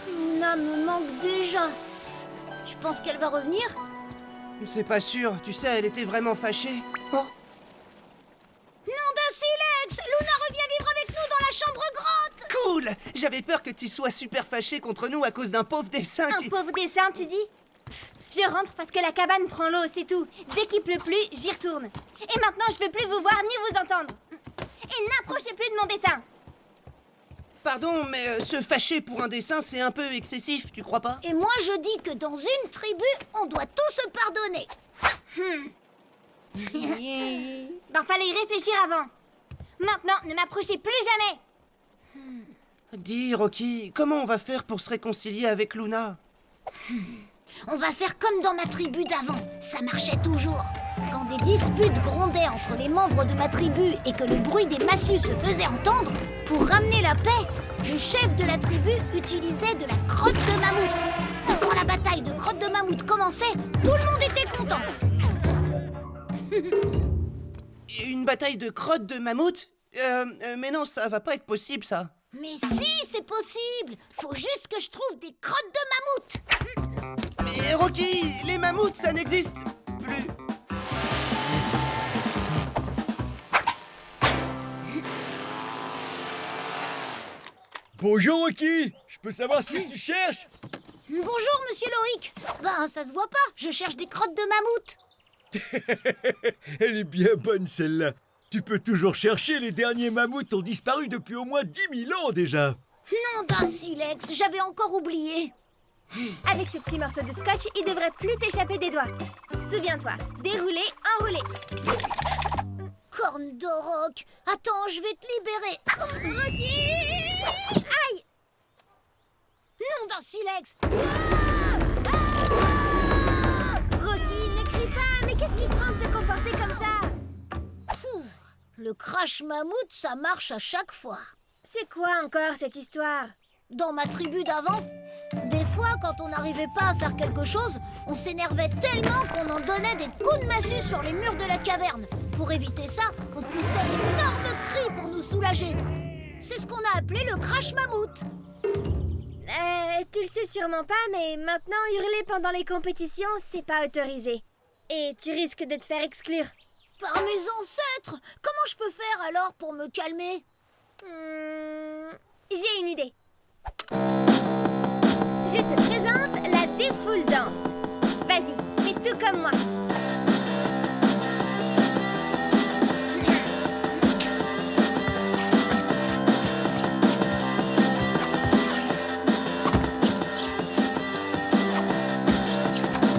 Luna me manque déjà. Tu penses qu'elle va revenir? C'est pas sûr, tu sais, elle était vraiment fâchée. Oh, Nom d'un silex! Luna revient vivre avec nous dans la chambre grotte! cool! J'avais peur que tu sois super fâchée contre nous à cause d'un pauvre dessin Un qui... pauvre dessin, tu dis? Pff, je rentre parce que la cabane prend l'eau, c'est tout. Dès qu'il pleut plus, j'y retourne. Et maintenant, je veux plus vous voir ni vous entendre. Et n'approchez plus de mon dessin. Pardon, mais se fâcher pour un dessin, c'est un peu excessif, tu crois pas? Et moi je dis que dans une tribu, on doit tout se pardonner. Ben, fallait y réfléchir avant. Maintenant, ne m'approchez plus jamais. Dis, Rocky, comment on va faire pour se réconcilier avec Luna? On va faire comme dans ma tribu d'avant. Ça marchait toujours. Quand des disputes grondaient entre les membres de ma tribu et que le bruit des massues se faisait entendre, pour ramener la paix, le chef de la tribu utilisait de la crotte de mammouth. Quand la bataille de crotte de mammouth commençait, tout le monde était content. Une bataille de crottes de mammouth? Mais non, ça va pas être possible, ça. Mais si, c'est possible. Faut juste que je trouve des crottes de mammouth. Mais Rocky, les mammouths, ça n'existe plus. Bonjour Rocky, je peux savoir ce que tu cherches? Bonjour, monsieur Loïc. Ben, ça se voit pas. Je cherche des crottes de mammouth. Elle est bien bonne celle-là. Tu peux toujours chercher, les derniers mammouths ont disparu depuis au moins 10 000 ans déjà. Nom d'un silex, j'avais encore oublié. Avec ce petit morceau de scotch, il devrait plus t'échapper des doigts. Souviens-toi, dérouler, enrouler. Corne de roc. Attends, je vais te libérer. Rocky! Aïe! Nom d'un silex. Rocky, ne crie pas, mais qu'est-ce qui te prend de te comporter comme ça? Le crash mammouth, ça marche à chaque fois. C'est quoi encore cette histoire? Dans ma tribu d'avant, des fois, quand on n'arrivait pas à faire quelque chose, on s'énervait tellement qu'on en donnait des coups de massue sur les murs de la caverne. Pour éviter ça, on poussait d'énormes cris pour nous soulager. C'est ce qu'on a appelé le crash mammouth. Tu le sais sûrement pas, mais maintenant, hurler pendant les compétitions, c'est pas autorisé. Et tu risques de te faire exclure. Par mes ancêtres, comment je peux faire alors pour me calmer? J'ai une idée. Je te présente la défoule danse. Vas-y, fais tout comme moi.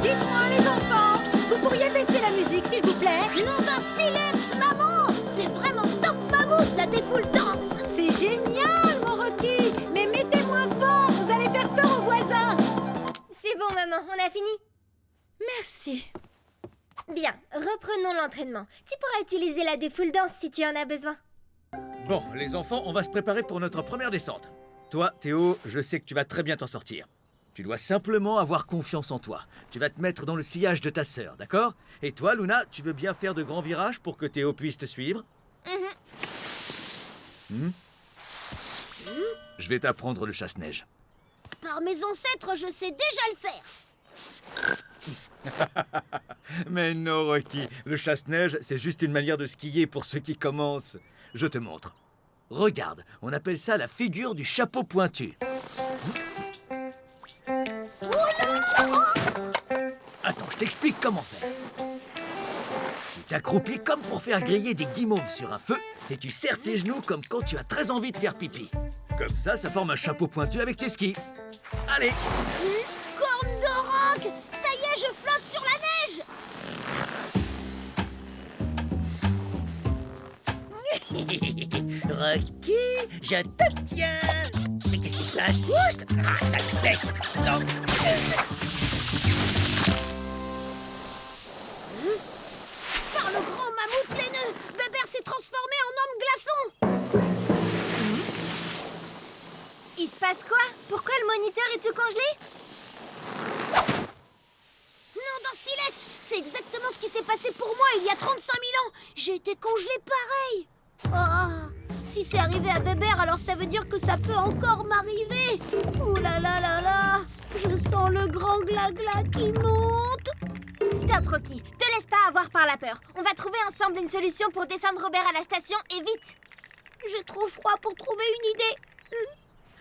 Dites-moi les enfants, vous pourriez baisser la musique s'il vous plaît? Nom d'un silex, maman! C'est vraiment top mammouth, la défoule danse! C'est génial, mon Rocky! Mais mettez moins fort, vous allez faire peur aux voisins! C'est bon, maman, on a fini? Merci. Bien, reprenons l'entraînement. Tu pourras utiliser la défoule danse si tu en as besoin. Bon, les enfants, on va se préparer pour notre première descente. Toi, Théo, je sais que tu vas très bien t'en sortir. Tu dois simplement avoir confiance en toi. Tu vas te mettre dans le sillage de ta sœur, d'accord? Et toi, Luna, tu veux bien faire de grands virages pour que Théo puisse te suivre? Je vais t'apprendre le chasse-neige. Par mes ancêtres, je sais déjà le faire. Mais non, Rocky, le chasse-neige, c'est juste une manière de skier pour ceux qui commencent. Je te montre. Regarde, on appelle ça la figure du chapeau pointu. Attends, je t'explique comment faire. Tu t'accroupis comme pour faire griller des guimauves sur un feu et tu serres tes genoux comme quand tu as très envie de faire pipi. Comme ça forme un chapeau pointu avec tes skis. Allez! Corne de roc! Ça y est, je flotte sur la neige! Rocky, je te tiens. Mais qu'est-ce qui se passe? Oust! Ah, ça me plaît. Donc, Par le grand mammouth laineux, Bébert s'est transformé passe quoi? Pourquoi le moniteur est tout congelé? Non, dans Silex, c'est exactement ce qui s'est passé pour moi il y a 35 000 ans. J'ai été congelée pareil. Oh, si c'est arrivé à Bébert, alors ça veut dire que ça peut encore m'arriver. Ouh là là là là, je sens le grand glas-glas qui monte. Stop, Rocky. Te laisse pas avoir par la peur. On va trouver ensemble une solution pour descendre Robert à la station et vite. J'ai trop froid pour trouver une idée.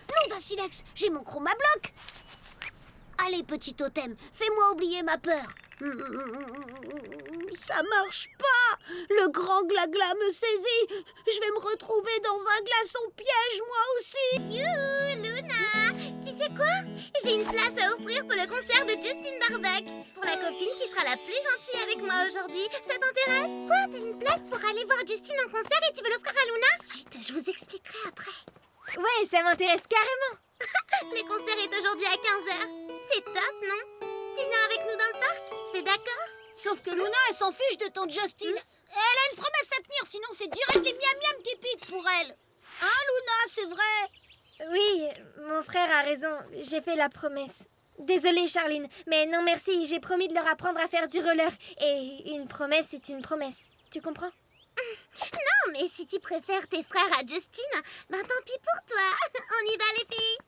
Non, dans Silex, j'ai mon chroma-bloc. Allez, petit totem, fais-moi oublier ma peur. Ça marche pas. Le grand glas-glas me saisit. Je vais me retrouver dans un glaçon piège, moi aussi. Youhou, Luna! Tu sais quoi? J'ai une place à offrir pour le concert de Justin Barbeck. Pour la copine qui sera la plus gentille avec moi aujourd'hui. Ça t'intéresse? Quoi? T'as une place pour aller voir Justin en concert et tu veux l'offrir à Luna? Chut, je vous expliquerai après. Ouais, ça m'intéresse carrément. Le concert est aujourd'hui à 15h. C'est top, non? Tu viens avec nous dans le parc? C'est d'accord? Sauf que Luna, elle s'en fiche de ton Justin. Elle a une promesse à tenir, sinon c'est direct les miam-miam qui piquent pour elle. Hein, Luna, c'est vrai? Oui, mon frère a raison. J'ai fait la promesse. Désolée, Charline, mais non merci. J'ai promis de leur apprendre à faire du roller. Et une promesse est une promesse. Tu comprends? Non, mais si tu préfères tes frères à Justin, ben tant pis pour toi. On y va, les filles.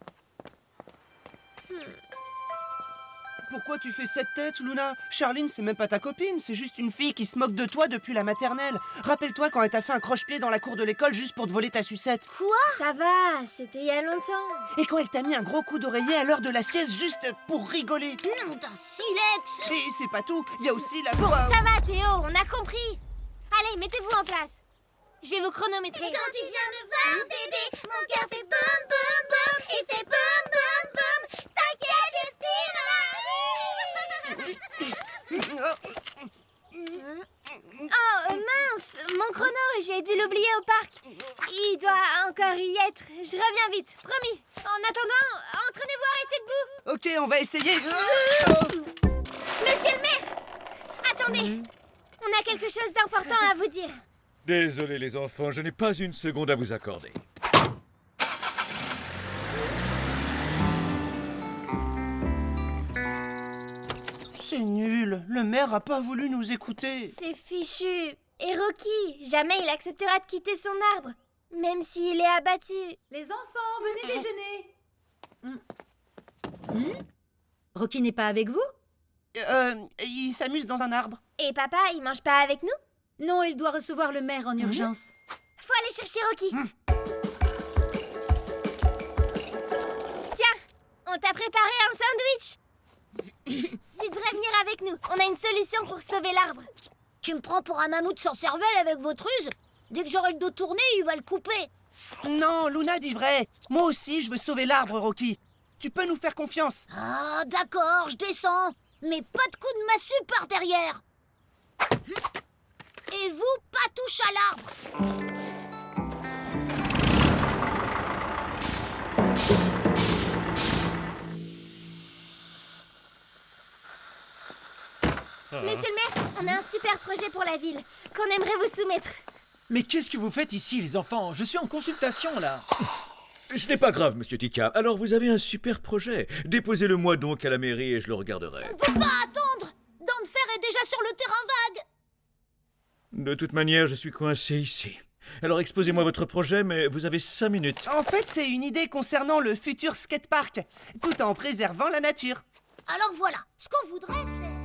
Pourquoi tu fais cette tête, Luna? Charline, c'est même pas ta copine, c'est juste une fille qui se moque de toi depuis la maternelle. Rappelle-toi quand elle t'a fait un croche-pied dans la cour de l'école juste pour te voler ta sucette. Quoi? Ça va, c'était il y a longtemps. Et quand elle t'a mis un gros coup d'oreiller à l'heure de la sieste juste pour rigoler. Non, dans Silex. Et c'est pas tout, il y a aussi la Bon, fois... ça va, Théo, on a compris. Allez, mettez-vous en place. Je vais vous chronométrer. Quand tu viens me voir, bébé, mon cœur fait boum, boum, boum. Il fait boum, boum, boum. T'inquiète, Justine. Oh, mince, mon chrono, j'ai dû l'oublier au parc. Il doit encore y être. Je reviens vite, promis. En attendant, entraînez-vous à rester debout. Ok, on va essayer. Monsieur le maire, attendez. On a quelque chose d'important à vous dire. Désolé les enfants, je n'ai pas une seconde à vous accorder. C'est nul, le maire a pas voulu nous écouter. C'est fichu. Et Rocky, jamais il acceptera de quitter son arbre, même s'il est abattu. Les enfants, venez déjeuner. Rocky n'est pas avec vous? Il s'amuse dans un arbre. Et papa, il mange pas avec nous? Non, il doit recevoir le maire en urgence. Faut aller chercher Rocky. Tiens, on t'a préparé un sandwich. Tu devrais venir avec nous. On a une solution pour sauver l'arbre. Tu me prends pour un mammouth sans cervelle avec votre ruse? Dès que j'aurai le dos tourné, il va le couper. Non, Luna dit vrai. Moi aussi, je veux sauver l'arbre, Rocky. Tu peux nous faire confiance. Ah, d'accord, je descends. Mais pas de coup de massue par derrière. Et vous, pas touche à l'arbre. Monsieur le maire, on a un super projet pour la ville qu'on aimerait vous soumettre. Mais qu'est-ce que vous faites ici, les enfants? Je suis en consultation, là. Ce n'est pas grave, monsieur Tika. Alors vous avez un super projet. Déposez-le-moi donc à la mairie et je le regarderai. On peut pas attendre. Danfer est déjà sur le terrain vague. De toute manière, je suis coincé ici. Alors exposez-moi votre projet, mais vous avez 5 minutes. En fait, c'est une idée concernant le futur skatepark, tout en préservant la nature. Alors voilà, ce qu'on voudrait, c'est...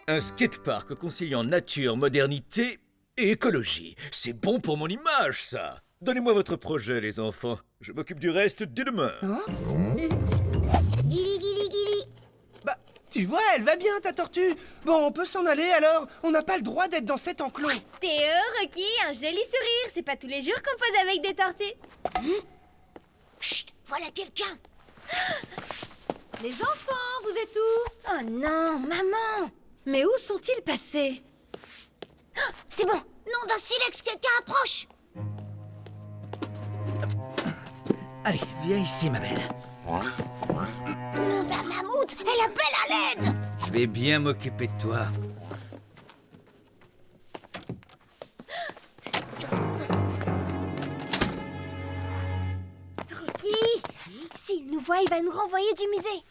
Un skatepark conciliant nature, modernité et écologie. C'est bon pour mon image, ça. Donnez-moi votre projet, les enfants. Je m'occupe du reste dès demain. Guili, guili, guili. Bah, tu vois, elle va bien, ta tortue. Bon, on peut s'en aller alors. On n'a pas le droit d'être dans cet enclos. Théo, Rocky, un joli sourire. C'est pas tous les jours qu'on pose avec des tortues. Chut, voilà quelqu'un. Les enfants, vous êtes où? Oh non, maman. Mais où sont-ils passés? C'est bon. Non, d'un silex, quelqu'un approche. Allez, viens ici, ma belle. Nom d'un mammouth, elle appelle à l'aide. Je vais bien m'occuper de toi. Rocky, fois, il va nous renvoyer du musée.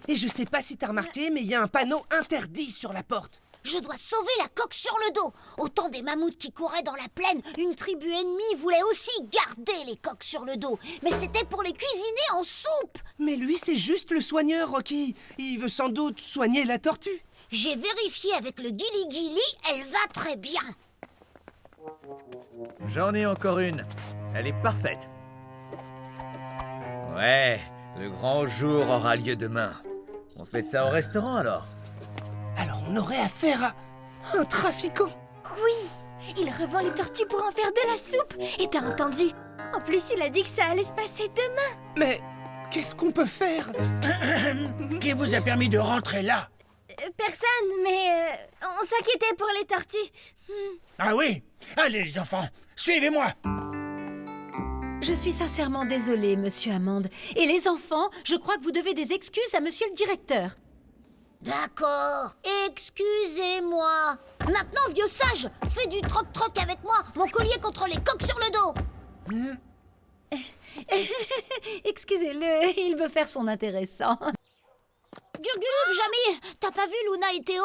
Et je sais pas si t'as remarqué, mais il y a un panneau interdit sur la porte. Je dois sauver la coque sur le dos. Au temps des mammouths qui couraient dans la plaine, une tribu ennemie voulait aussi garder les coques sur le dos. Mais c'était pour les cuisiner en soupe. Mais lui, c'est juste le soigneur, Rocky. Il veut sans doute soigner la tortue. J'ai vérifié avec le Gilly, elle va très bien. J'en ai encore une. Elle est parfaite. Ouais, le grand jour aura lieu demain. On fait ça au restaurant alors. Alors on aurait affaire à un trafiquant. Oui, il revend les tortues pour en faire de la soupe. Et t'as entendu? En plus, il a dit que ça allait se passer demain. Mais qu'est-ce qu'on peut faire? Qui vous a permis de rentrer là? Personne, mais on s'inquiétait pour les tortues. Ah oui? Allez les enfants, suivez-moi. Je suis sincèrement désolée, monsieur Hammond. Et les enfants, je crois que vous devez des excuses à monsieur le directeur. D'accord, excusez-moi. Maintenant, vieux sage, fais du troc-troc avec moi. Mon collier contre les coques sur le dos. Excusez-le, il veut faire son intéressant. Gurgulup, Jamy, t'as pas vu Luna et Théo?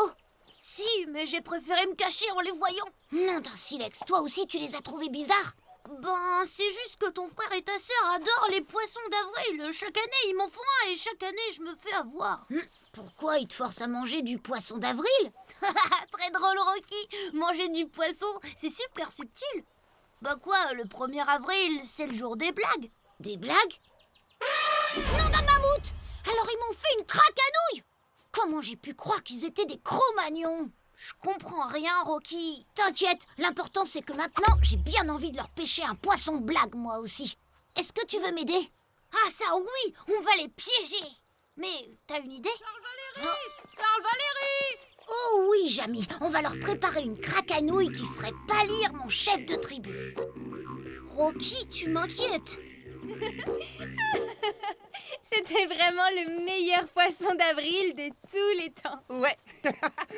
Si, mais j'ai préféré me cacher en les voyant. Non, d'un silex, toi aussi tu les as trouvés bizarres? Ben, c'est juste que ton frère et ta sœur adorent les poissons d'avril. Chaque année, ils m'en font un et chaque année, je me fais avoir. Pourquoi ils te forcent à manger du poisson d'avril? Très drôle, Rocky. Manger du poisson, c'est super subtil. Bah quoi, le 1er avril, c'est le jour des blagues. Des blagues? Non d'un mammouth! Alors ils m'ont fait une cracanouille! Comment j'ai pu croire qu'ils étaient des Cro-Magnons? Je comprends rien, Rocky. T'inquiète, l'important c'est que maintenant, j'ai bien envie de leur pêcher un poisson blague, moi aussi. Est-ce que tu veux m'aider? Ah ça oui, on va les piéger. Mais t'as une idée? Charles Valéry! Oh oui, Jamy, on va leur préparer une cracanouille qui ferait pâlir mon chef de tribu. Rocky, tu m'inquiètes. C'était vraiment le meilleur poisson d'avril de tous les temps. Ouais,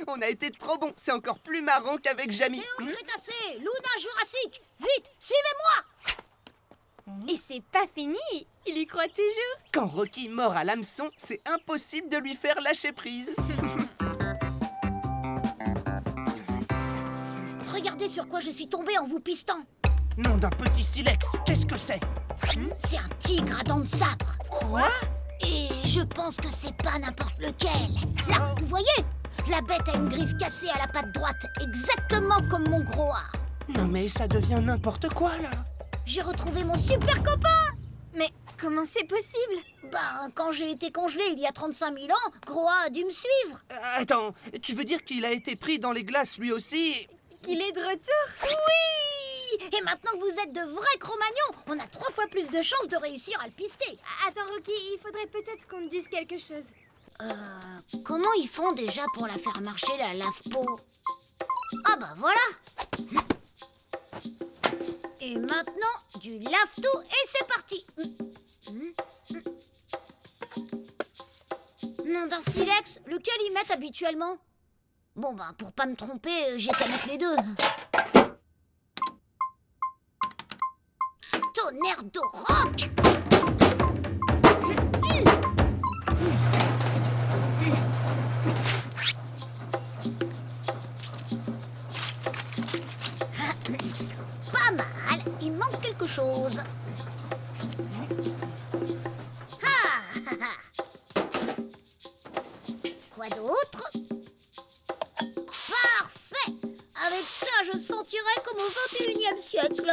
on a été trop bons. C'est encore plus marrant qu'avek Jamy. Théo Crétacé, Luna Jurassique, vite, suivez-moi! Et c'est pas fini, il y croit toujours. Quand Rocky mord à l'hameçon, c'est impossible de lui faire lâcher prise. Regardez sur quoi je suis tombée en vous pistant. Nom d'un petit silex, qu'est-ce que c'est? C'est un tigre à dents de sabre. Quoi? Et je pense que c'est pas n'importe lequel. Là, vous voyez? La bête a une griffe cassée à la patte droite, exactement comme mon gros A. Non mais ça devient n'importe quoi là. J'ai retrouvé mon super copain. Mais comment c'est possible? Ben, quand j'ai été congelé il y a 35 000 ans, Gros A a dû me suivre. Attends, tu veux dire qu'il a été pris dans les glaces lui aussi? Qu'il est de retour? Oui! Et maintenant que vous êtes de vrais Cro-Magnons, on a 3 fois plus de chances de réussir à le pister. Attends, Rocky, il faudrait peut-être qu'on te dise quelque chose. Comment ils font déjà pour la faire marcher, la lave-peau? Ah bah voilà! Et maintenant, du lave-tout et c'est parti! Nom d'un silex, lequel ils mettent habituellement? Bon bah, pour pas me tromper, j'ai qu'à mettre les deux. Tonnerre de roc! Pas mal, il manque quelque chose. Quoi d'autre? Parfait! Avec ça, je sentirais comme au 21e siècle.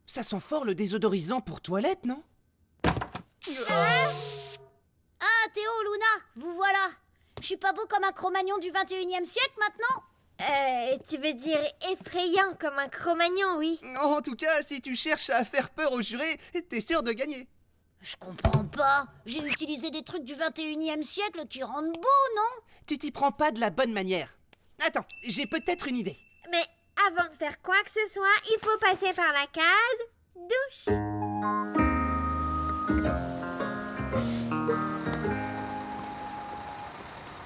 Ça sent fort le désodorisant pour toilette, non? Ah, Théo, Luna, vous voilà. Je suis pas beau comme un Cro-Magnon du 21e siècle maintenant? Tu veux dire effrayant comme un Cro-Magnon, oui. En tout cas, si tu cherches à faire peur aux jurés, t'es sûr de gagner. Je comprends pas. J'ai utilisé des trucs du 21e siècle qui rendent beau, non? Tu t'y prends pas de la bonne manière. Attends, j'ai peut-être une idée. Mais avant de faire quoi que ce soit, il faut passer par la case douche.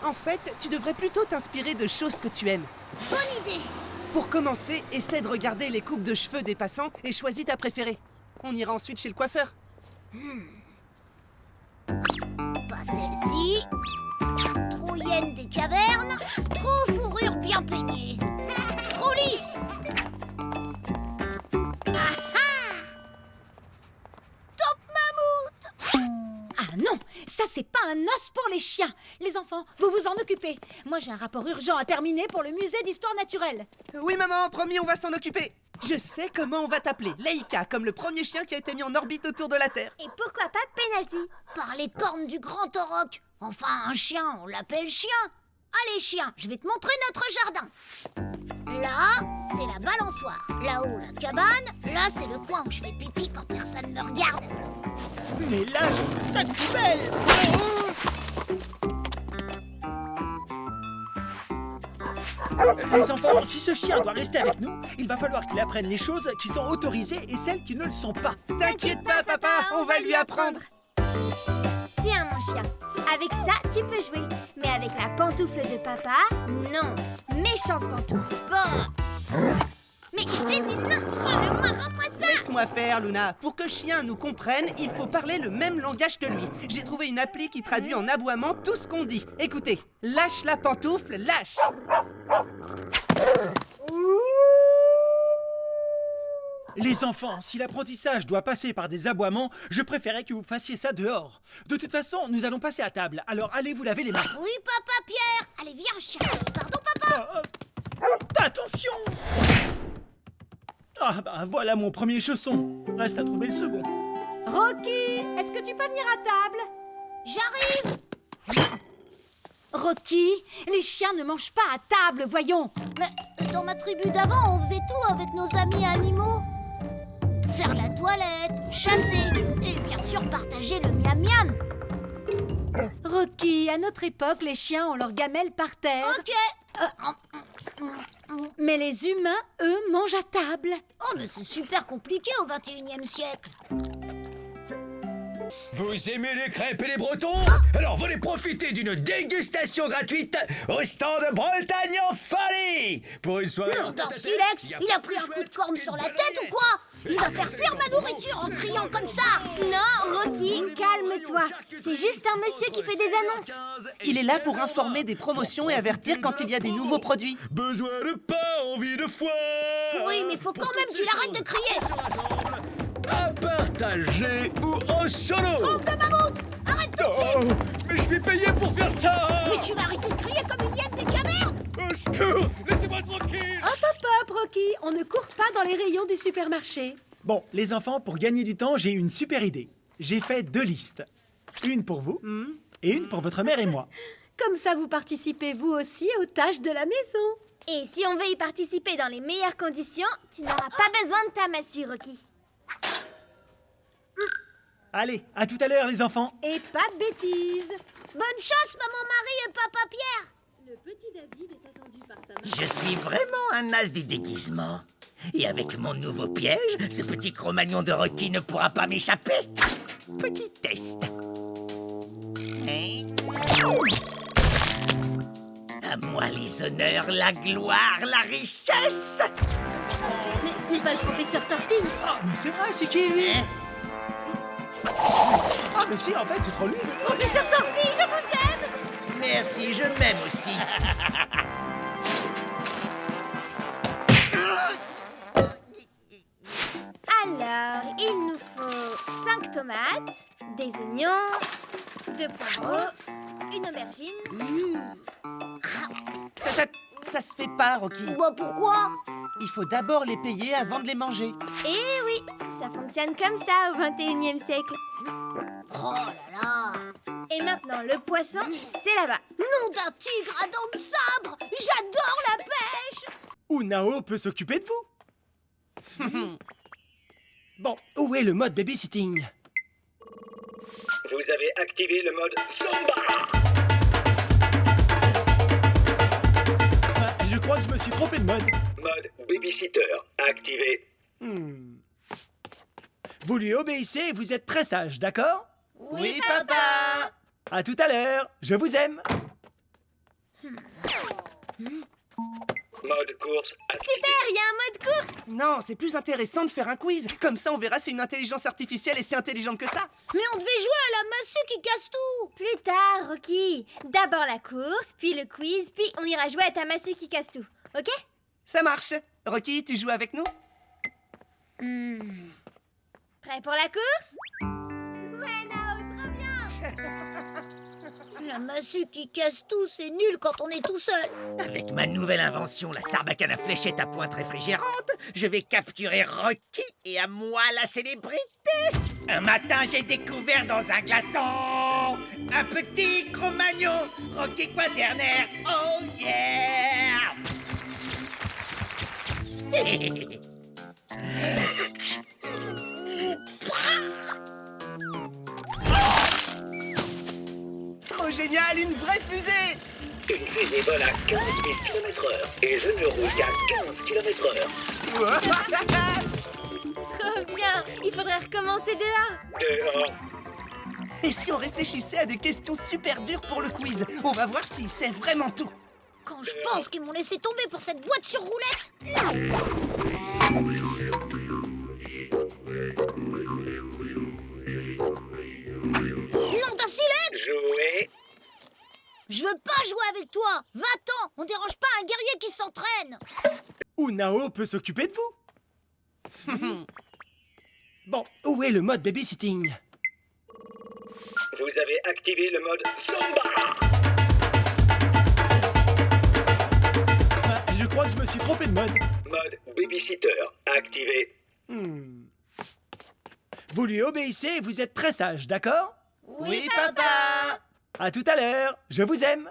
En fait, tu devrais plutôt t'inspirer de choses que tu aimes. Bonne idée. Pour commencer, essaie de regarder les coupes de cheveux des passants et choisis ta préférée. On ira ensuite chez le coiffeur. Pas celle-ci. Trop hyène des cavernes. Trop fourrure bien peignée. Trop lisse. Ah ah! Top mammouth! Ah non, ça c'est pas un os pour les chiens. Les enfants, vous vous en occupez. Moi j'ai un rapport urgent à terminer pour le musée d'histoire naturelle. Oui, maman, promis, on va s'en occuper. Je sais comment on va t'appeler. Laïka, comme le premier chien qui a été mis en orbite autour de la Terre. Et pourquoi pas Penalty? Par les cornes du grand auroch. Enfin, un chien, on l'appelle chien. Allez, chien, je vais te montrer notre jardin. Là, c'est la balançoire. Là-haut, la cabane. Là, c'est le coin où je fais pipi quand personne me regarde. Mais là, j'ai une sac poubelle. Les enfants, si ce chien doit rester avec nous, il va falloir qu'il apprenne les choses qui sont autorisées et celles qui ne le sont pas. T'inquiète pas, papa, on va lui apprendre. Tiens, mon chien. Avec ça, tu peux jouer. Mais avec la pantoufle de papa, non. Méchante pantoufle. Bon. Mais je t'ai dit non! Rends-moi ça! Laisse-moi faire, Luna. Pour que chien nous comprenne, il faut parler le même langage que lui. J'ai trouvé une appli qui traduit en aboiement tout ce qu'on dit. Écoutez, lâche la pantoufle, lâche. Les enfants, si l'apprentissage doit passer par des aboiements, je préférais que vous fassiez ça dehors. De toute façon, nous allons passer à table, alors allez vous laver les mains. Oui, papa Pierre. Allez, viens, chien. Pardon, papa. Attention! Ah bah voilà mon premier chausson. Reste à trouver le second. Rocky, est-ce que tu peux venir à table? J'arrive. Rocky, les chiens ne mangent pas à table, voyons. Mais dans ma tribu d'avant, on faisait tout avec nos amis animaux. Faire la toilette, chasser et bien sûr partager le miam-miam. Rocky, à notre époque, les chiens ont leurs gamelles par terre. Ok. Mais les humains, eux, mangent à table. Oh, mais c'est super compliqué au 21e siècle. Vous aimez les crêpes et les bretons? Alors venez profiter d'une dégustation gratuite au stand de Bretagne en folie. Pour une soirée en Dans tête-à-tête, Silex, y a il a pas pris plus un coup chouette de corne qu'une sur la bonne tête ou oreillette. quoi? Il va faire fuir ma nourriture en criant comme ça. Non, Rocky, calme-toi. C'est juste un monsieur qui fait des annonces. Il est là pour informer des promotions et avertir quand il y a des nouveaux produits. Besoin de pain, envie de foie. Oui, mais faut quand même qu'il arrête de crier. On se rassemble à partager ou au solo. Trompe de mammouth. Arrête tout de suite. Oh, mais je suis payé pour faire ça. Mais tu vas arrêter de crier comme une hyène des cavernes. Au secours, laissez-moi tranquille. Hop, hop, hop, Rocky, on ne court pas dans les rayons du supermarché. Bon, les enfants, pour gagner du temps, j'ai une super idée. J'ai fait 2 listes. Une pour vous et une pour votre mère et moi. Comme ça, vous participez vous aussi aux tâches de la maison. Et si on veut y participer dans les meilleures conditions, tu n'auras pas besoin de ta massue, Rocky. Allez, à tout à l'heure, les enfants. Et pas de bêtises. Bonne chance, maman Marie et papa Pierre. Je suis vraiment un as du déguisement. Et avec mon nouveau piège, ce petit Cro-Magnon de Rocky ne pourra pas m'échapper. Petit test. Hein? À moi les honneurs, la gloire, la richesse. Mais ce n'est pas le professeur Torpille. Ah, mais c'est vrai, c'est qui lui? Hein? Ah, mais si, en fait, c'est trop lui. Professeur Torpille, je vous aime. Merci, je m'aime aussi. Alors, il nous faut 5 tomates, des oignons, 2 poivrons, une aubergine. Ça se fait pas, Rocky. Bah pourquoi? Il faut d'abord les payer avant de les manger. Et oui, ça fonctionne comme ça au 21e siècle. Oh là là. Et maintenant, le poisson, c'est là-bas. Nom d'un tigre à dents de sabre. J'adore la pêche. Ou Nao peut s'occuper de vous. Bon, où est le mode babysitting? Vous avez activé le mode Samba. Ah, je crois que je me suis trompé de mode. Mode babysitter activé. Vous lui obéissez et vous êtes très sage, d'accord? Oui, papa. À tout à l'heure, je vous aime. Mode course activé. Super, il y a un mode course. Non, c'est plus intéressant de faire un quiz. Comme ça, on verra si une intelligence artificielle est si intelligente que ça. Mais on devait jouer à la massue qui casse tout. Plus tard, Rocky. D'abord la course, puis le quiz, puis on ira jouer à ta massue qui casse tout. Ok? Ça marche. Rocky, tu joues avec nous? Prêt pour la course? Ouais, Nao, trop bien. La massue qui casse tout, c'est nul quand on est tout seul. Avec ma nouvelle invention, la sarbacane à fléchette à pointe réfrigérante, je vais capturer Rocky et à moi la célébrité. Un matin, j'ai découvert dans un glaçon un petit Cro-Magnon, Rocky Quaternaire. Oh yeah! Trop génial, une vraie fusée! Une fusée vole à 15 000 km/h et je ne roule qu'à 15 km/h. Trop bien. Il faudrait recommencer dehors. Dehors. Et si on réfléchissait à des questions super dures pour le quiz? On va voir s'il sait vraiment tout. Quand je pense qu'ils m'ont laissé tomber pour cette boîte sur roulette. Nom d'un silex! Jouer. Je veux pas jouer avec toi. Va-t'en, on dérange pas un guerrier qui s'entraîne. Ou Nao peut s'occuper de vous. Bon, où est le mode babysitting? Vous avez activé le mode Samba. Ah, je crois que je me suis trompé de mode. Mode babysitter activé. Vous lui obéissez et vous êtes très sage, d'accord? Oui, papa! À tout à l'heure, je vous aime.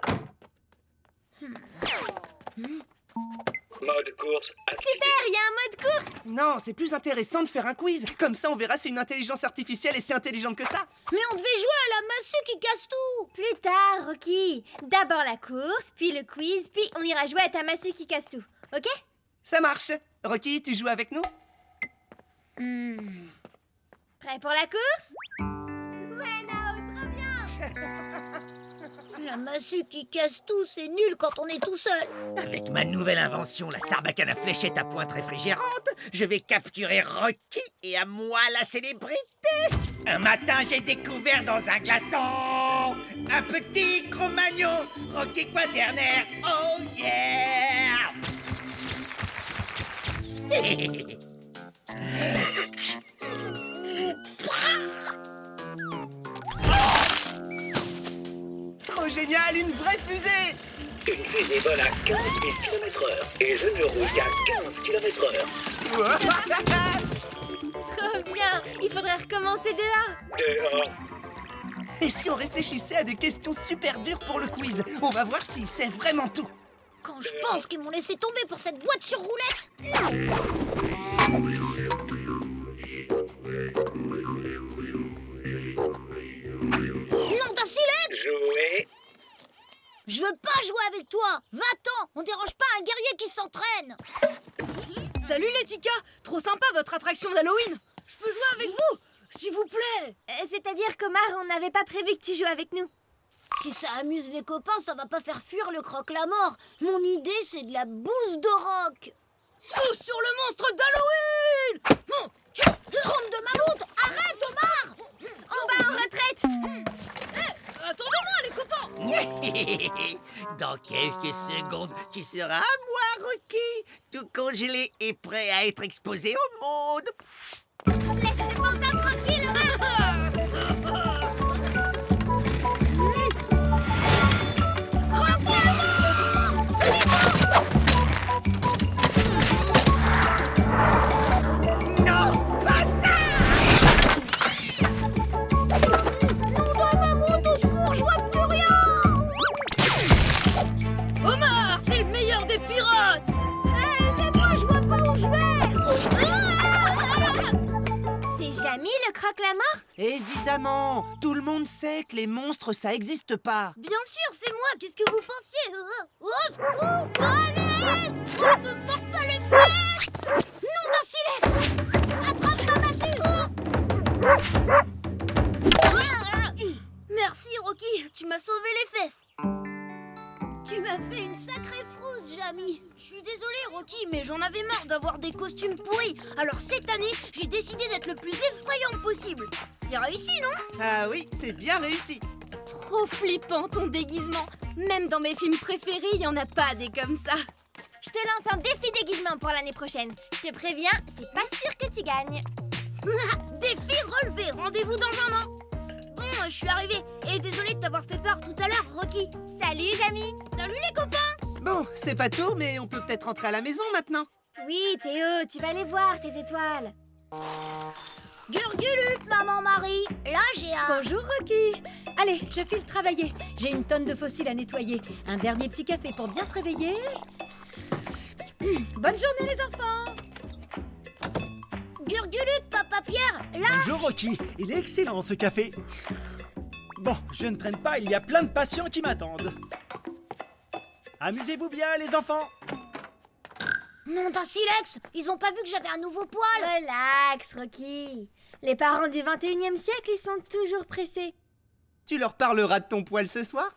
Mode course activé. Super, il y a un mode course. Non, c'est plus intéressant de faire un quiz. Comme ça, on verra si une intelligence artificielle est si intelligente que ça. Mais on devait jouer à la massue qui casse tout. Plus tard, Rocky. D'abord la course, puis le quiz, puis on ira jouer à ta massue qui casse tout. Ok? Ça marche. Rocky, tu joues avec nous? Prêt pour la course? Ouais, Nao, trop bien. La massue qui casse tout, c'est nul quand on est tout seul. Avec ma nouvelle invention, la sarbacane à fléchette à pointe réfrigérante, je vais capturer Rocky et à moi la célébrité. Un matin, j'ai découvert dans un glaçon un petit Cro-Magnon, Rocky Quaternaire. Oh yeah! Trop génial, une vraie fusée! Une fusée vole à 15 000 km/h et je ne roule qu'à 15 km/h. Trop bien. Il faudrait recommencer dehors. Dehors. Et si on réfléchissait à des questions super dures pour le quiz? On va voir s'il sait vraiment tout. Quand je pense qu'ils m'ont laissé tomber pour cette boîte sur roulette. Nom d'un silex! Jouer. Je veux pas jouer avec toi. Va-t'en, on dérange pas un guerrier qui s'entraîne. Salut les Tika. Trop sympa votre attraction d'Halloween. Je peux jouer avec vous, s'il vous plaît. C'est-à-dire qu'Omar, on n'avait pas prévu que tu joues avec nous. Si ça amuse les copains, ça va pas faire fuir le croque-la-mort. Mon idée, c'est de la bouse de rock. Tous sur le monstre d'Halloween. Trompe de maloute, arrête Omar. On va en retraite. Attendez-moi les copains. Dans quelques secondes, tu seras à moi, Rocky, tout congelé et prêt à être exposé au monde. Laisse ces panthères tranquilles, Omar. Non, pas ça! Omar, t'es le meilleur des pirates. C'est Jamie le croque-la-mort? Évidemment, tout le monde sait que les monstres, ça existe pas. Bien sûr, c'est moi. Qu'est-ce que vous pensiez? Au secours, allez! On me mord pas les fesses! Nom d'un silex! Attrape ta massue! Merci, Rocky. Tu m'as sauvé les fesses. Tu m'as fait une sacrée frousse, Jamie. Je suis désolée. Rocky, mais j'en avais marre d'avoir des costumes pourris. Alors cette année, j'ai décidé d'être le plus effrayant possible. C'est réussi, non? Ah oui, c'est bien réussi. Trop flippant ton déguisement. Même dans mes films préférés, il y en a pas des comme ça. Je te lance un défi déguisement pour l'année prochaine. Je te préviens, c'est pas sûr que tu gagnes. Défi relevé, rendez-vous dans un an. Bon, je suis arrivée. Et désolée de t'avoir fait peur tout à l'heure, Rocky. Salut, Jamie. Salut les copains. Bon, c'est pas tout, mais on peut peut-être rentrer à la maison maintenant. Oui, Théo, tu vas aller voir tes étoiles. Gurgulup, maman Marie. Là, j'ai un... Bonjour, Rocky. Allez, je file travailler. J'ai une tonne de fossiles à nettoyer. Un dernier petit café pour bien se réveiller. Bonne journée, les enfants. Gurgulup, papa Pierre. Là, Bonjour, Rocky. Il est excellent, ce café. Bon, je ne traîne pas, il y a plein de patients qui m'attendent. Amusez-vous bien, les enfants. nom d'un silex. Ils ont pas vu que j'avais un nouveau poil. Relax, Rocky. Les parents du 21e siècle, ils sont toujours pressés. Tu leur parleras de ton poil ce soir?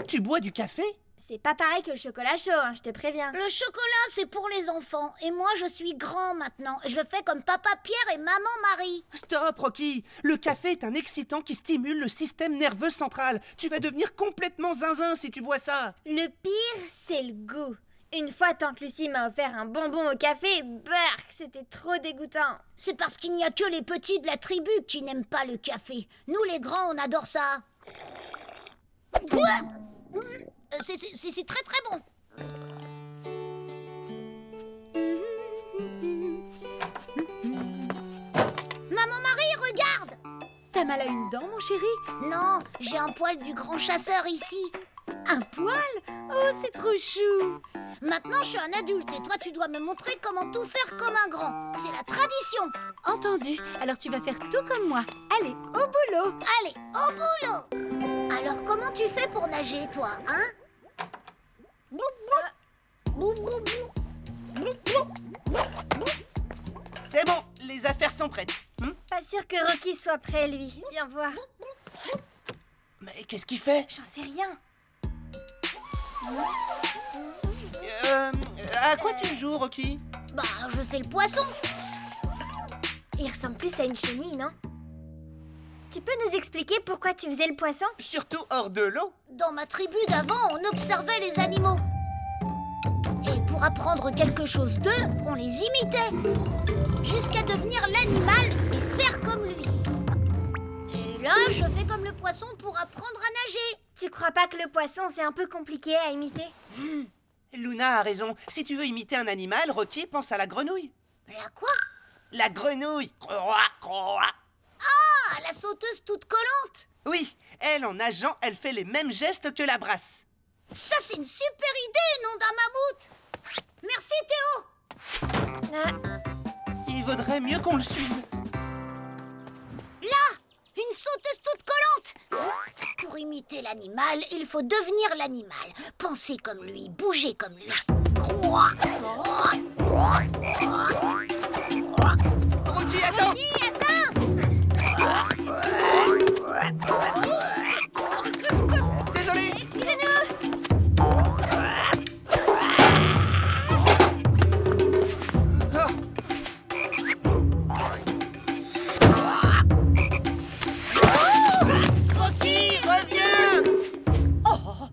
Tu bois du café? C'est pas pareil que le chocolat chaud, hein, je te préviens. Le chocolat, c'est pour les enfants. Et moi, je suis grand maintenant. Et je fais comme papa Pierre et maman Marie. Stop, Rocky. Le café est un excitant qui stimule le système nerveux central. Tu vas devenir complètement zinzin si tu bois ça. Le pire, c'est le goût. Une fois, tante Lucie m'a offert un bonbon au café. Bark, c'était trop dégoûtant. C'est parce qu'il n'y a que les petits de la tribu qui n'aiment pas le café. Nous, les grands, on adore ça. C'est très très bon. Maman Marie, regarde. T'as mal à une dent, mon chéri? Non, j'ai un poil du grand chasseur ici. Un poil? Oh, c'est trop chou. Maintenant, je suis un adulte et toi, tu dois me montrer comment tout faire comme un grand. C'est la tradition. Entendu. Alors tu vas faire tout comme moi. Allez, au boulot. Allez, au boulot. Alors, comment tu fais pour nager, toi, hein? C'est bon, les affaires sont prêtes. Pas sûr que Rocky soit prêt, lui. Viens voir. Mais qu'est-ce qu'il fait? J'en sais rien. À quoi tu joues, Rocky? Bah, je fais le poisson. Il ressemble plus à une chenille, non? Tu peux nous expliquer pourquoi tu faisais le poisson? Surtout hors de l'eau. Dans ma tribu d'avant, on observait les animaux. Et pour apprendre quelque chose d'eux, on les imitait. Jusqu'à devenir l'animal et faire comme lui. Et là, je fais comme le poisson pour apprendre à nager. Tu crois pas que le poisson, c'est un peu compliqué à imiter? Luna a raison. Si tu veux imiter un animal, Rocky, pense à la grenouille. La quoi? La grenouille. Ah, la sauteuse toute collante. Oui, elle, en nageant, elle fait les mêmes gestes que la brasse. Ça, c'est une super idée, nom d'un mammouth. Merci, Théo. Il vaudrait mieux qu'on le suive. Là, une sauteuse toute collante. Pour imiter l'animal, il faut devenir l'animal. Penser comme lui, bouger comme lui. Rocky, attends! Désolé! Rocky, reviens! Oh,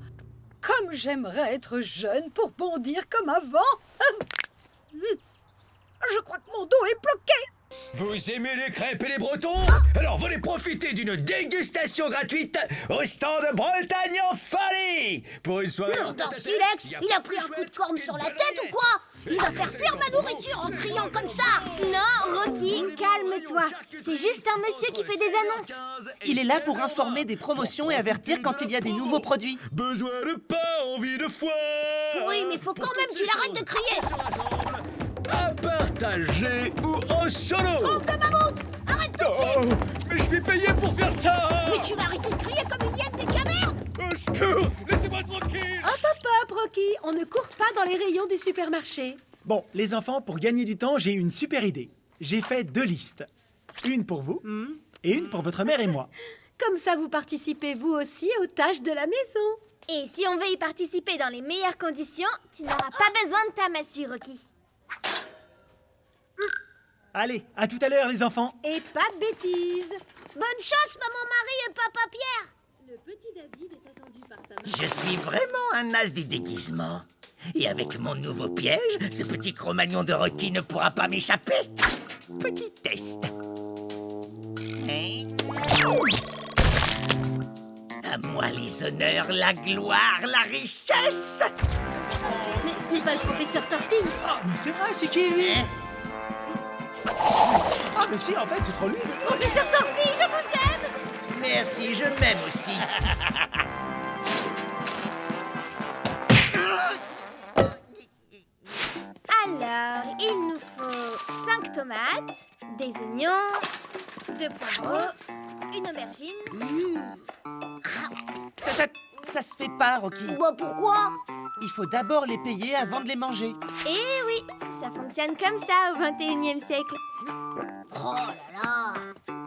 comme j'aimerais être jeune pour bondir comme avant. Je crois que mon dos est bloqué. Vous aimez les crêpes et les bretons? Alors venez profiter d'une dégustation gratuite au stand de Bretagne en folie! Pour une soirée Nom d'un silex, il a pris un coup de corne sur la tête ou quoi? Il va faire fuir ma nourriture en criant comme ça. Non, Rocky, calme-toi. C'est juste un monsieur qui fait des annonces. Il est là pour informer des promotions et avertir quand il y a des nouveaux produits. Besoin de pain, envie de foie! Oui, mais faut quand même qu'il arrête de crier. À partager ou en solo! Trompe de mammouth. Arrête tout de suite. Mais je suis payé pour faire ça! Mais tu vas arrêter de crier comme une hyène des cavernes. Au secours! Laissez-moi tranquille! Hop, hop, hop, Rocky. On ne court pas dans les rayons du supermarché. Bon, les enfants, pour gagner du temps, j'ai une super idée. J'ai fait 2 listes. Une pour vous et une pour votre mère et moi. Comme ça, vous participez vous aussi aux tâches de la maison. Et si on veut y participer dans les meilleures conditions, tu n'auras pas besoin de ta massue, Rocky. Allez, à tout à l'heure, les enfants. Et pas de bêtises. Bonne chance, maman Marie et papa Pierre. Je suis vraiment un as du déguisement. Et avec mon nouveau piège, ce petit Cro-Magnon de Rocky ne pourra pas m'échapper. Petit test. Hein? À moi les honneurs, la gloire, la richesse. Mais ce n'est pas le professeur Torpille. Ah, mais c'est vrai, c'est qui lui? Hein? Ah, mais si, en fait, c'est trop lui. Professeur Torpille, je vous aime. Merci, je m'aime aussi. Alors, il nous faut 5 tomates, des oignons, 2 poivrons, une aubergine. Ça se fait pas, Rocky. Bah pourquoi? Il faut d'abord les payer avant de les manger. Et oui, ça fonctionne comme ça au 21e siècle. Oh là là.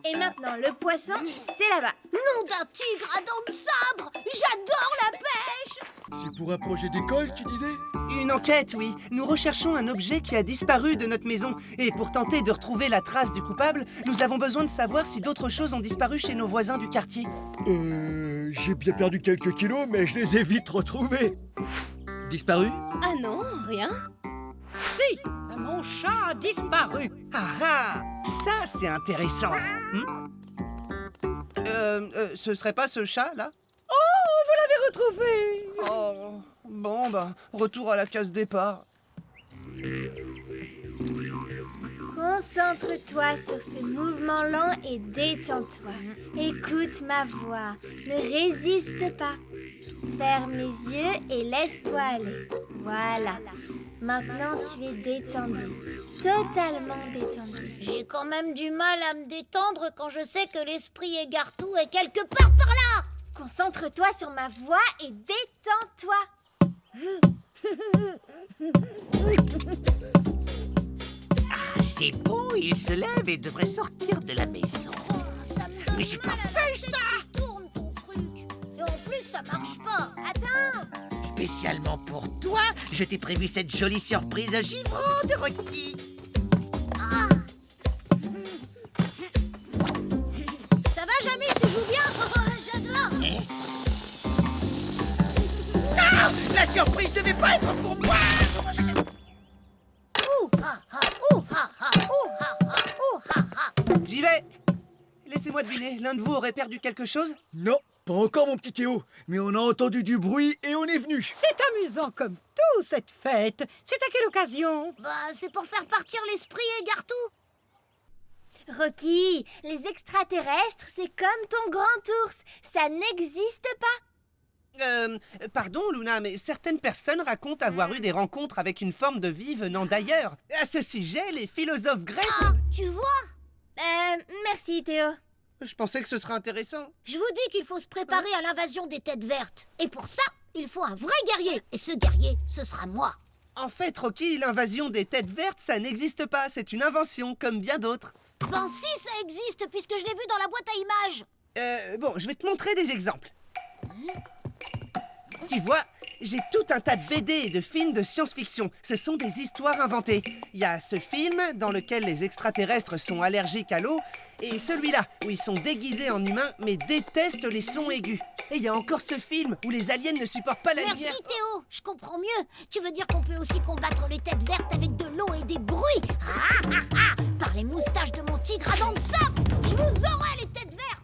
Et maintenant, le poisson, c'est là-bas. Nom d'un tigre à dents de sabre. J'adore la pêche. C'est pour un projet d'école, tu disais? Une enquête, oui. Nous recherchons un objet qui a disparu de notre maison. Et pour tenter de retrouver la trace du coupable, nous avons besoin de savoir si d'autres choses ont disparu chez nos voisins du quartier. J'ai bien perdu quelques kilos, mais je les ai vite retrouvés. Disparu? Ah non, rien. Si, mon chat a disparu. Ah ah, ça c'est intéressant. Ce serait pas ce chat là? Retrouvé. Oh, bon bah, retour à la case départ. Concentre-toi sur ce mouvement lent et détends-toi. Écoute ma voix. Ne résiste pas. Ferme les yeux et laisse-toi aller. Voilà. Maintenant, tu es détendu. Totalement détendu. J'ai quand même du mal à me détendre quand je sais que l'esprit égartou est quelque part par là. Concentre-toi sur ma voix et détends-toi. Ah, c'est bon, il se lève et devrait sortir de la maison. Ça me Mais c'est pas fait, ça! Tourne ton truc. Et en plus, ça marche pas. Attends. Spécialement pour toi, je t'ai prévu cette jolie surprise givrante, Rocky. Ça va, Jamie? Tu joues bien? J'adore. Non! La surprise devait pas être pour moi! Ouh ha ha, ouh ha ha, ouh ha ha, ouh ha ha. J'y vais. Laissez-moi deviner, l'un de vous aurait perdu quelque chose? Non, pas encore, mon petit Théo. Mais on a entendu du bruit et on est venu. C'est amusant comme tout, cette fête. C'est à quelle occasion? Bah, c'est pour faire partir l'esprit égartou. Rocky, les extraterrestres, c'est comme ton grand ours. Ça n'existe pas. Pardon, Luna, mais certaines personnes racontent avoir eu des rencontres avec une forme de vie venant d'ailleurs. À ce sujet, les philosophes grecs... Ah, tu vois? Merci Théo. Je pensais que ce serait intéressant. Je vous dis qu'il faut se préparer à l'invasion des têtes vertes. Et pour ça, il faut un vrai guerrier. Et ce guerrier, ce sera moi. En fait, Rocky, l'invasion des têtes vertes, ça n'existe pas. C'est une invention, comme bien d'autres. Ben si, ça existe, puisque je l'ai vu dans la boîte à images. Bon, je vais te montrer des exemples. Tu vois, j'ai tout un tas de BD et de films de science-fiction. Ce sont des histoires inventées. Il y a ce film dans lequel les extraterrestres sont allergiques à l'eau, et celui-là où ils sont déguisés en humains mais détestent les sons aigus. Et il y a encore ce film où les aliens ne supportent pas la lumière. Merci Théo, je comprends mieux. Tu veux dire qu'on peut aussi combattre les têtes vertes avec de l'eau et des bruits? Ah ah ah! Par les moustaches de mon tigre à dents de sabre, je vous aurai les têtes vertes.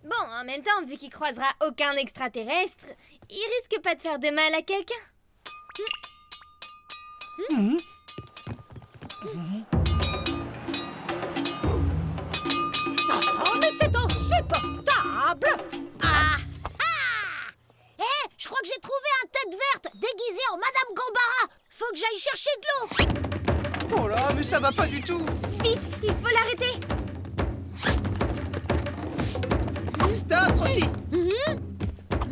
Bon, en même temps, vu qu'il croisera aucun extraterrestre, il risque pas de faire de mal à quelqu'un. Oh, mais c'est insupportable! Ah ah! Je crois que j'ai trouvé un tête verte déguisé en Madame Gambara. Faut que j'aille chercher de l'eau. Oh là, mais ça va pas du tout. Vite, il faut l'arrêter. Stop, Rocky.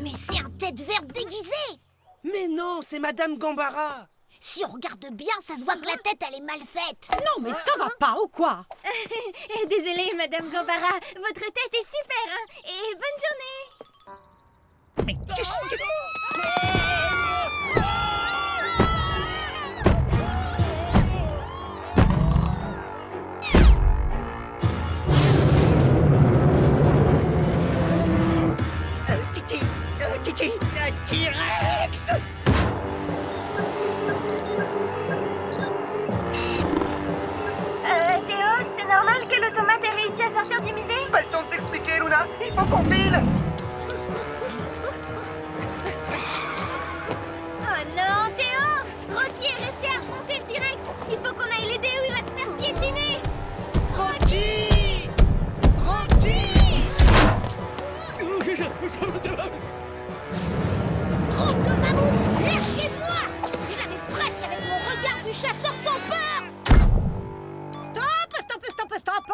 Mais c'est un tête verte déguisé. Mais non, c'est Madame Gambara. Si on regarde bien, ça se voit que la tête, elle est mal faite. Non, mais ça va pas, ou quoi? Désolée, Madame Gambara, votre tête est super, hein, et bonne journée. Mais qu'est-ce que... Titi, un T-Rex! Théo, c'est normal que l'automate ait réussi à sortir du musée? Pas le temps de t'expliquer, Luna. Il faut qu'on file. Oh non, Théo! Rocky est resté à affronter le T-Rex. Il faut qu'on aille l'aider ou il va se faire piétiner. Rocky! Rocky! Trompe de mammouth, lâchez-moi! Je l'avais presque avec mon regard du chasseur sans peur! Stop, stop, stop, stop!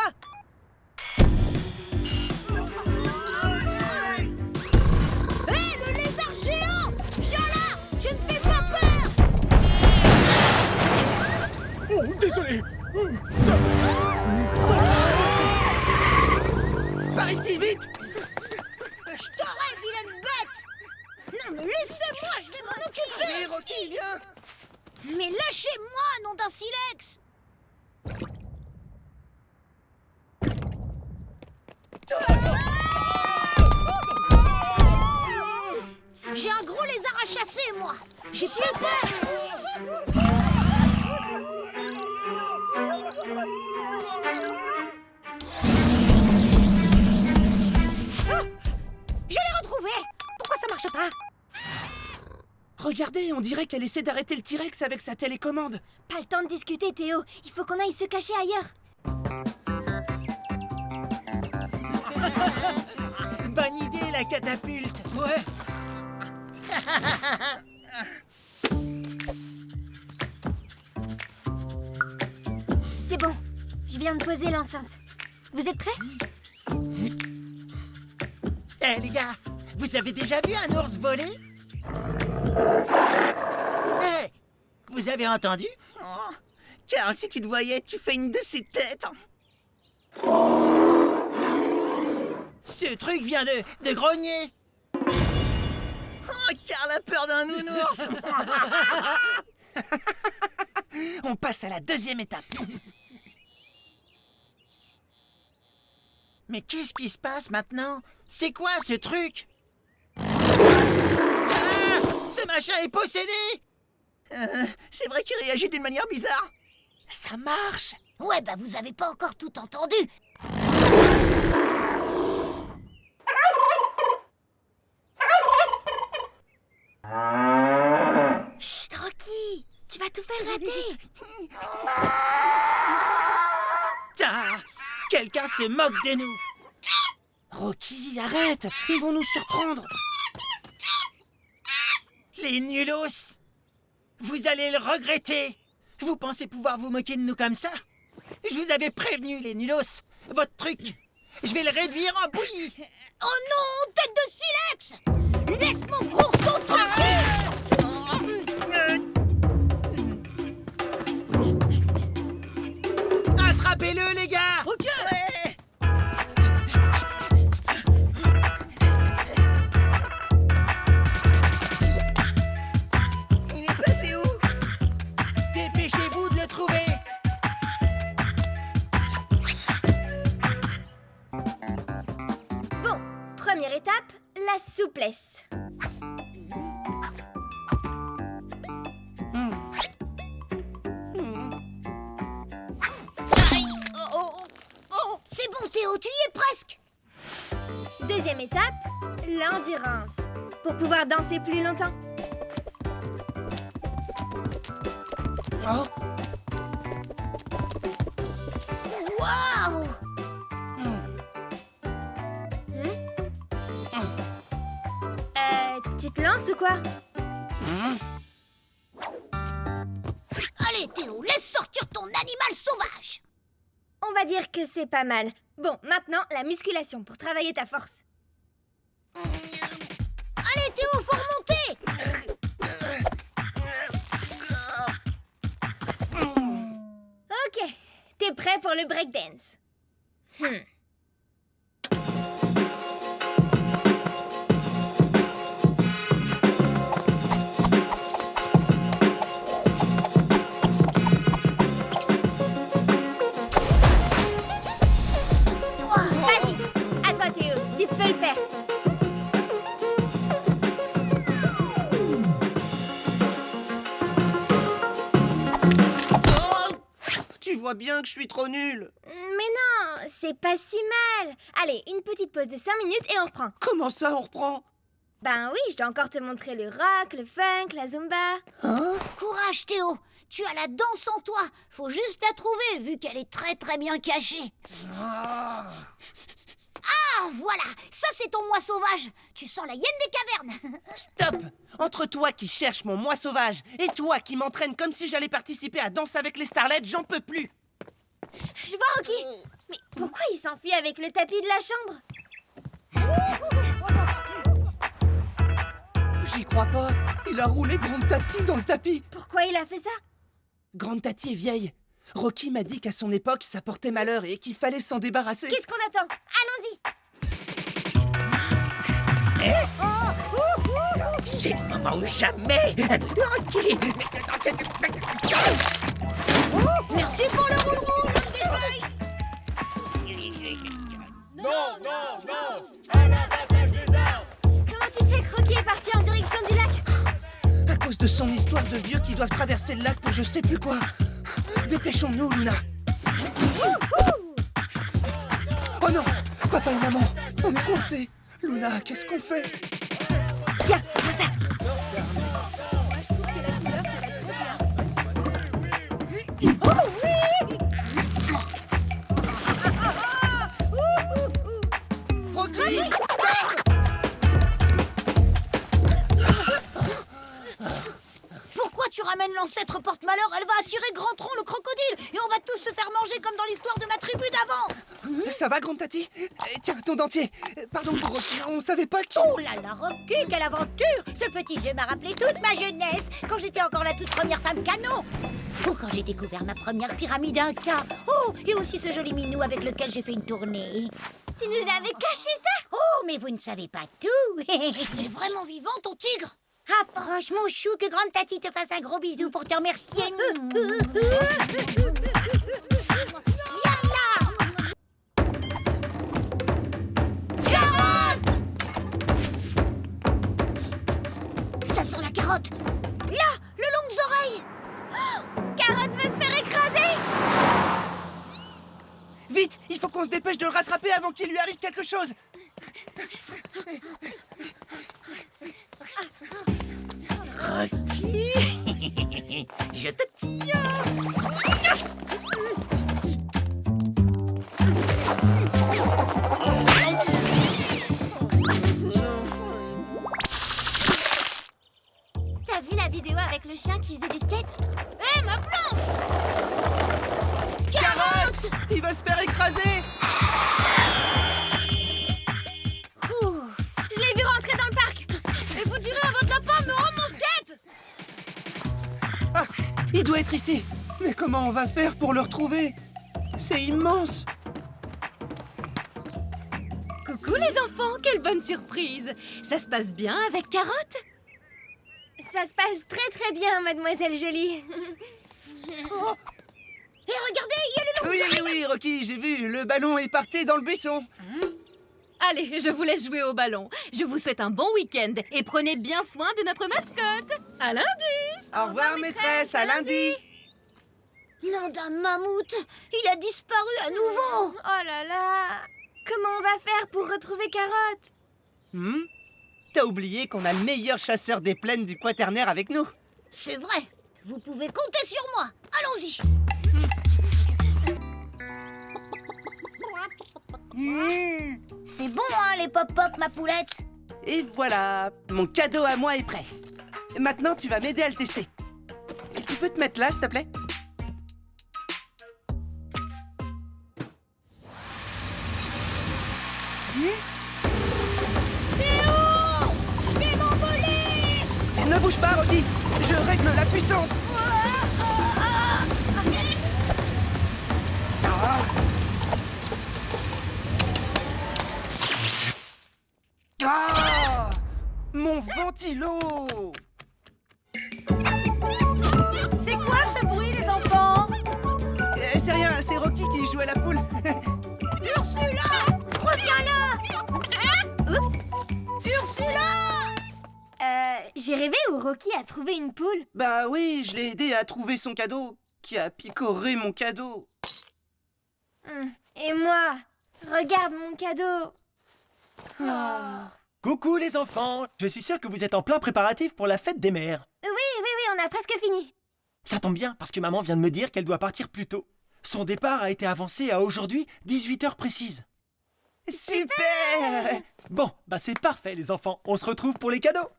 Hé, le lézard géant! Viens là! Tu me fais pas peur! Oh, désolé. Par ici, vite! Je t'aurais, vilaine bête! Non, mais laissez-moi, je vais m'en occuper! Hé, Rocky, viens! Mais lâchez-moi, nom d'un silex! J'ai un gros lézard à chasser, moi! J'ai plus peur! Je l'ai retrouvé! Pourquoi ça marche pas? Regardez, on dirait qu'elle essaie d'arrêter le T-Rex avec sa télécommande. Pas le temps de discuter, Théo. Il faut qu'on aille se cacher ailleurs. Bonne idée, la catapulte! Ouais. C'est bon. Je viens de poser l'enceinte. Vous êtes prêts? Eh les gars, vous avez déjà vu un ours voler? Eh, vous avez entendu? Oh, Carl, si tu te voyais, tu fais une de ces têtes. Ce truc vient de grogner. Oh, Carl a peur d'un nounours. On passe à la deuxième étape. Mais qu'est-ce qui se passe maintenant? C'est quoi ce truc? Ah! Ce machin est possédé! C'est vrai qu'il réagit d'une manière bizarre. Ça marche! Ouais, bah vous avez pas encore tout entendu! Chut, Rocky! Tu vas tout faire rater! Ah! Quelqu'un se moque de nous! Rocky, arrête! Ils vont nous surprendre! Les nulos! Vous allez le regretter! Vous pensez pouvoir vous moquer de nous comme ça? Je vous avais prévenu, les nulos! Votre truc, je vais le réduire en bouillie! Oh non, tête de silex! Laisse mon courson tranquille! Attrapez-le, les gars! Ok! Ouais. Il est passé où? Dépêchez-vous de le trouver! Bon, première étape, la souplesse. C'est bon, Théo, tu y es presque! Deuxième étape, l'endurance. Pour pouvoir danser plus longtemps. Oh! Waouh! Tu te lances ou quoi? Allez, Théo, laisse sortir ton animal sauvage! On va dire que c'est pas mal. Bon, maintenant, la musculation pour travailler ta force. Allez, Théo, faut remonter! pour le breakdance. Vas-y, à toi Théo, tu peux le faire. Tu vois bien que je suis trop nul. Mais non, c'est pas si mal. Allez, une petite pause de 5 minutes et on reprend. Comment ça, on reprend? Ben oui, je dois encore te montrer le rock, le funk, la zumba. Courage Théo, tu as la danse en toi. Faut juste la trouver vu qu'elle est très très bien cachée. Ah voilà, ça c'est ton moi sauvage. Tu sens la hyène des cavernes. Stop! Entre toi qui cherches mon moi sauvage et toi qui m'entraîne comme si j'allais participer à Danse avec les starlettes, j'en peux plus. Je vois Rocky. Mais pourquoi il s'enfuit avec le tapis de la chambre? J'y crois pas. Il a roulé Grande Tati dans le tapis. Pourquoi il a fait ça? Grande Tati est vieille. Rocky m'a dit qu'à son époque, ça portait malheur et qu'il fallait s'en débarrasser. Qu'est-ce qu'on attend? Allons-y. C'est le moment ou jamais de Rocky. Merci pour le roule-roule. Comment tu sais que Rocky est parti en direction du lac? À cause de son histoire de vieux qui doivent traverser le lac pour je sais plus quoi. Dépêchons-nous, Luna. Oh non, papa et maman, on est coincés. Luna, qu'est-ce qu'on fait? Tiens, prends ça. Rocky, Pourquoi tu ramènes l'ancêtre porte-malheur? Elle va attirer Grand Tronc le crocodile et on va tous se faire manger comme dans l'histoire de ma tribu d'avant. ça va, Grande Tati? Tiens, ton dentier. Pardon pour Rocky, on savait pas qui... Oh là là, Rocky, quelle aventure! Ce petit jeu m'a rappelé toute ma jeunesse, quand j'étais encore la toute première femme canon. Ou quand j'ai découvert ma première pyramide Inca. Oh, et aussi ce joli minou avec lequel j'ai fait une tournée. Tu nous avais caché ça? Oh, mais vous ne savez pas tout. Il est vraiment vivant, ton tigre. Approche, mon chou, que Grande Tati te fasse un gros bisou pour te remercier. Viens là! Carotte! Ça sent la carotte. Là, le long des oreilles. Carotte va se faire écraser. Vite, il faut qu'on se dépêche de le rattraper avant qu'il lui arrive quelque chose. Rocky, je te tiens. T'as vu la vidéo avec le chien qui faisait du skate? Hé, ma planche! Carotte! Il va se faire écraser. Je l'ai vu rentrer dans le parc. Et vous direz à votre lapin, me rends mon skate! Ah, il doit être ici. Mais comment on va faire pour le retrouver? C'est immense. Coucou les enfants, quelle bonne surprise! Ça se passe bien avec Carotte? Ça se passe très très bien, mademoiselle Jolie. Oh. Et regardez, il y a le long des oreilles. Oui, Rocky, j'ai vu. Le ballon est parti dans le buisson. Allez, je vous laisse jouer au ballon. Je vous souhaite un bon week-end et prenez bien soin de notre mascotte. À lundi! Au revoir, maîtresse. À lundi. Nom d'un mammouth, il a disparu à nouveau. Oh là là! Comment on va faire pour retrouver Carotte? T'as oublié qu'on a le meilleur chasseur des plaines du Quaternaire avec nous. C'est vrai, vous pouvez compter sur moi. Allons-y. C'est bon, hein, les pop-pop, ma poulette. Et voilà, mon cadeau à moi est prêt. Maintenant, tu vas m'aider à le tester. Et tu peux te mettre là, s'il te plaît? Fais m'envoler. Ne bouge pas, Rocky. Je règle la puissance. Ah! Mon ventilo! C'est quoi ce bruit, les enfants? C'est rien, c'est Rocky qui joue à la poule. Ursula! Reviens là! Oups. Ursula! J'ai rêvé où Rocky a trouvé une poule. Bah oui, je l'ai aidé à trouver son cadeau, qui a picoré mon cadeau. Et moi, regarde mon cadeau. Coucou les enfants, je suis sûr que vous êtes en plein préparatif pour la fête des mères. Oui, on a presque fini. Ça tombe bien parce que maman vient de me dire qu'elle doit partir plus tôt. Son départ a été avancé à aujourd'hui 18h précises. Super! Bon, bah c'est parfait les enfants, on se retrouve pour les cadeaux.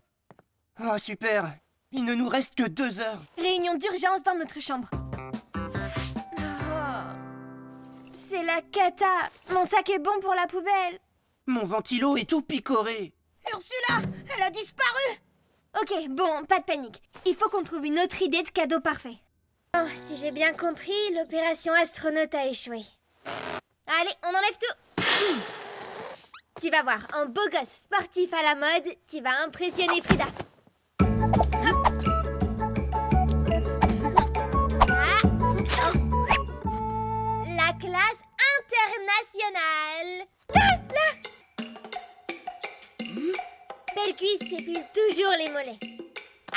Ah, super! Il ne nous reste que 2 heures. Réunion d'urgence dans notre chambre. Oh, c'est la cata. Mon sac est bon pour la poubelle. Mon ventilo est tout picoré. Ursula! Elle a disparu! Ok, bon, pas de panique. Il faut qu'on trouve une autre idée de cadeau parfait. Oh, si j'ai bien compris, l'opération astronaute a échoué. Allez, on enlève tout. Tu vas voir, en beau gosse sportif à la mode, tu vas impressionner Frida. Hop. Ah. La classe internationale. Là. Belle cuisse s'épile toujours les mollets.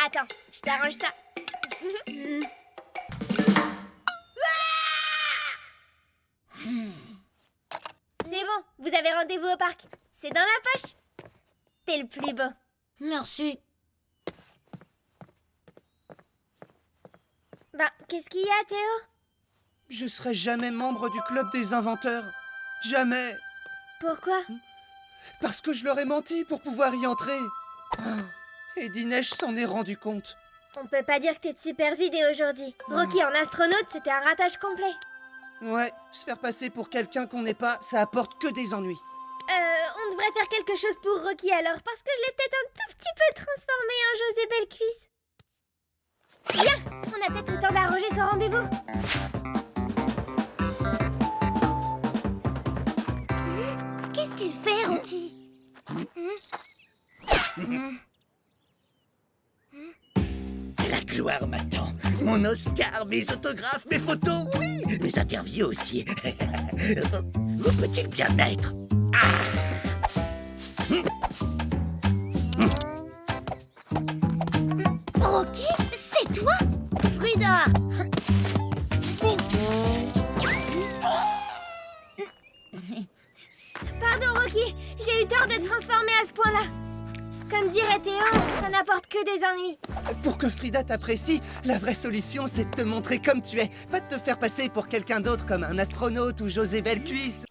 Attends, je t'arrange ça. C'est bon, vous avez rendez-vous au parc. C'est dans la poche. T'es le plus beau. Merci. Ben, qu'est-ce qu'il y a, Théo? Je serai jamais membre du club des inventeurs. Jamais. Pourquoi? Parce que je leur ai menti pour pouvoir y entrer. Et Dinesh s'en est rendu compte. On peut pas dire que t'es de super idées aujourd'hui. Rocky en astronaute, c'était un ratage complet. Ouais, se faire passer pour quelqu'un qu'on n'est pas, ça apporte que des ennuis. On devrait faire quelque chose pour Rocky alors, parce que je l'ai peut-être un tout petit peu transformé en José Bellecuisse. Bien, on a peut-être le temps d'arranger son rendez-vous. Qu'est-ce qu'il fait, Rocky? La gloire m'attend. Mon Oscar, mes autographes, mes photos, oui, mes interviews aussi. Où peut-il bien être? Rocky, c'est toi? Frida! Pardon, Rocky, j'ai eu tort de te transformer à ce point-là. Comme dirait Théo, ça n'apporte que des ennuis. Pour que Frida t'apprécie, la vraie solution, c'est de te montrer comme tu es. Pas de te faire passer pour quelqu'un d'autre comme un astronaute ou José Bellecuisse.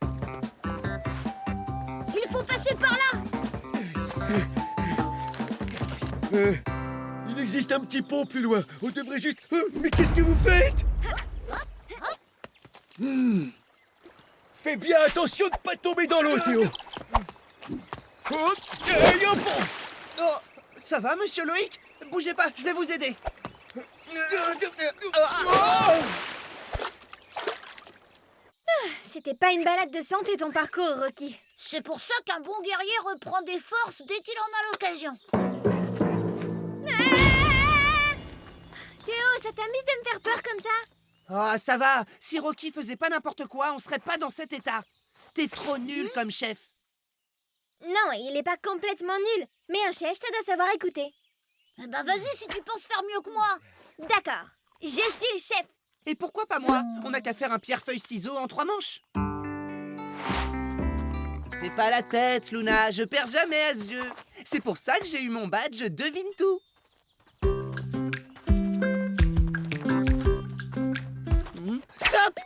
Il faut passer par là! Il existe un petit pont plus loin. On devrait juste... mais qu'est-ce que vous faites? Fais bien attention de ne pas tomber dans l'eau, Théo. Hop, et hop. Oh, ça va, monsieur Loïc? Bougez pas, je vais vous aider. C'était pas une balade de santé ton parcours, Rocky. C'est pour ça qu'un bon guerrier reprend des forces dès qu'il en a l'occasion. Théo, ça t'amuse de me faire peur comme ça? Oh, ça va. Si Rocky faisait pas n'importe quoi, on serait pas dans cet état. T'es trop nul comme chef. Non, il est pas complètement nul. Mais un chef, ça doit savoir écouter. Eh ben vas-y si tu penses faire mieux que moi. D'accord, je suis le chef. Et pourquoi pas moi? On n'a qu'à faire un pierre-feuille-ciseau en 3 manches. Fais pas la tête, Luna. Je perds jamais à ce jeu. C'est pour ça que j'ai eu mon badge, je devine tout. Stop!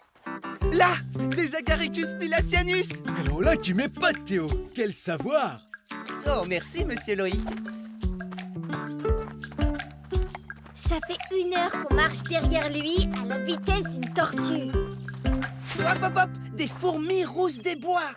Là, des Agaricus pilatianus. Alors là, tu m'épates, Théo. Quel savoir. Oh, merci, monsieur Loïc. Ça fait 1 heure qu'on marche derrière lui à la vitesse d'une tortue. Hop, hop, hop! Des fourmis rousses des bois.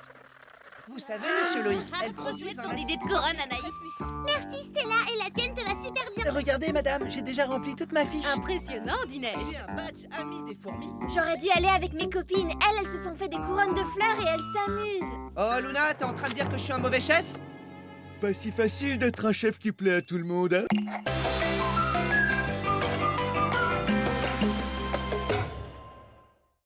Vous savez, monsieur Loïc, elles Trop chouette produisent un ton acide idée de couronne, très Anaïs. puissant. Merci Stella, et la tienne te va super bien. Regardez, madame, j'ai déjà rempli toute ma fiche. Impressionnant, J'ai Dinesh. un badge ami des fourmis. J'aurais dû aller avec mes copines. Elles se sont fait des couronnes de fleurs et elles s'amusent. Oh, Luna, t'es en train de dire que je suis un mauvais chef? Pas si facile d'être un chef qui plaît à tout le monde, hein?